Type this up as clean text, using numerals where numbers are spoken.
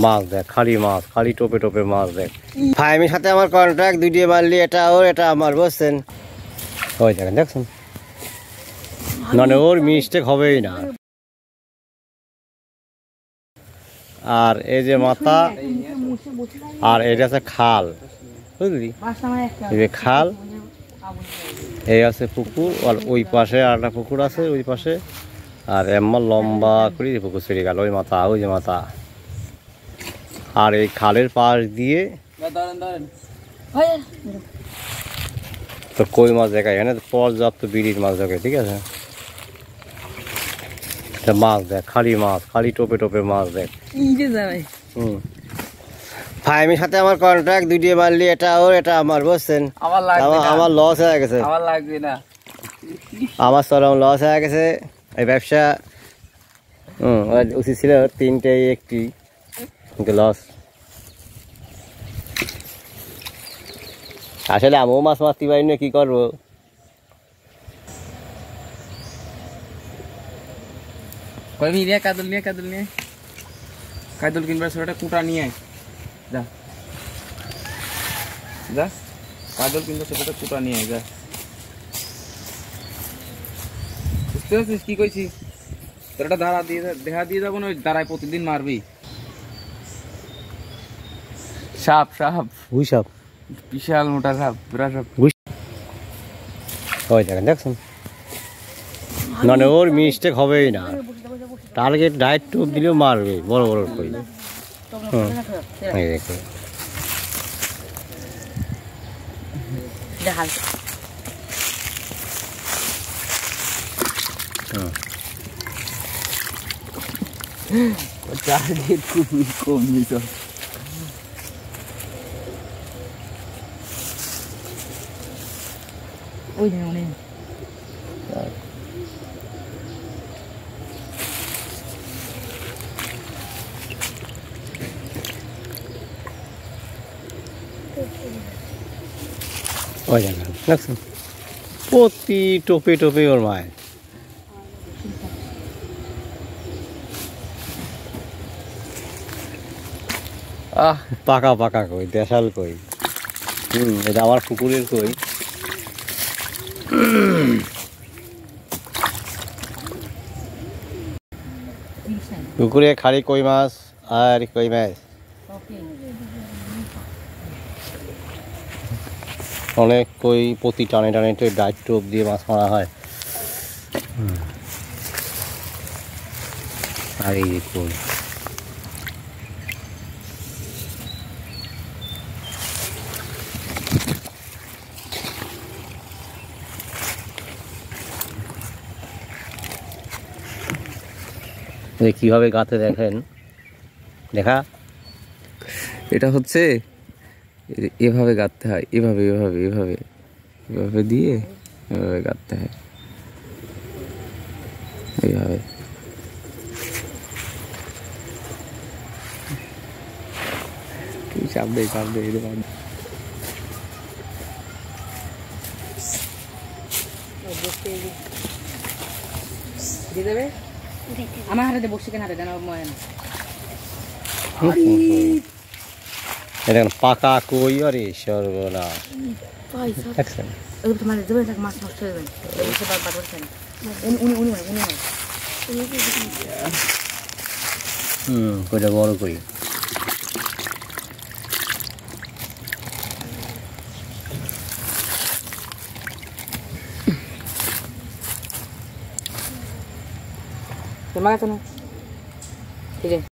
মাছ দেখ, খালি মাছ, খালি টোপে টোপে মাছ দেখ। ফাইমের সাথে আমার কন্ট্রাক্ট, 2 দিয়ে মারলি এটা ওর, এটা আমার, বুঝছেন? ওই দেখেন, দেখছেন, মানে ওর মিস্টেক হবেই না। আর এই যে মাথা, আর এটা আছে খাল, বুঝলি? এই যে খাল, এই আছে পুকুর, আর ওই পাশে আর একটা পুকুর আছে ওই পাশে। আর এমন লম্বা করে পুকুর ছেড়ে গেল, ওই মাথা, ওই যে মাথা। আর এই খালের পাশ দিয়ে তো কই মাছ দেখায়, এখানে পর্যাপ্ত বিড়ির মাছ দেখে, ঠিক আছে? মাছ দেখ, খালি মাছ, খালি টোপে টোপে মাছ দেখ। ফাইমের সাথে আমার কন্ট্রাক্ট, 2 দিয়ে মারলি এটা ওর, এটা আমার, বুঝছেন? আমার লস হয়ে গেছে, আমার চরম লস হয়ে গেছে এই ব্যবসা। উচিত ছিল 3টে, 1টি, কিন্তু লস। আসলে আমিও মাছ মারতে পারি না, কি করবো? কাদল কিনবার ছোটটা কুটা নিয়ে যা, যা কাদল কিনবার ছোটটা কুটা নিয়ে যা। বুঝতে পারছিস কি কইছি? তোর একটা ধারা দিয়ে দেখা দিয়ে যাবো না, ওই ধারায় প্রতিদিন মারবি। সাপ, সাপ, বুঝ সাপ, বিশাল মোটা সাপ, পুরা সাপ। ওই দেখেন, দেখছেন, মানে ওর মিস্টেক হবেই না। টার্গেট ডাইট টোপ দিলেও মারবে, বড় বড় কই। এই দেখো, টার্গেট খুবই কম নিত। ওই দেখুন, ওই দেখেন, দেখছেন, প্রতি টোপে টোপে ওর মায়ের। পাকা পাকা কই, দেশাল কই। এটা আমার পুকুরের কই। পুকুরে খালি কই মাছ আর কই মাছ, অনেক কই। প্রতি টানে টানে ডাইট টোপ দিয়ে মাছ মারা হয়। আর এই কই, কিভাবে গাতে দেখেন, দেখা। এটা হচ্ছে এভাবে গাঁথতে হয়, এভাবে এভাবে এভাবে এভাবে দিয়ে এভাবে গাঁথতে হয়, এইভাবে। চাপ দেয়, চাপ দেয়, দিয়ে দেবে। আমার হাতে বসে কেন হাতে জানা ময় না। দেখেন পাকা কই, আরে সর্বনাশ। দেখছেন, মাছ নষ্ট হয়ে যাবে। কইটা বড় কই। তোমার কাছে না, ঠিক আছে।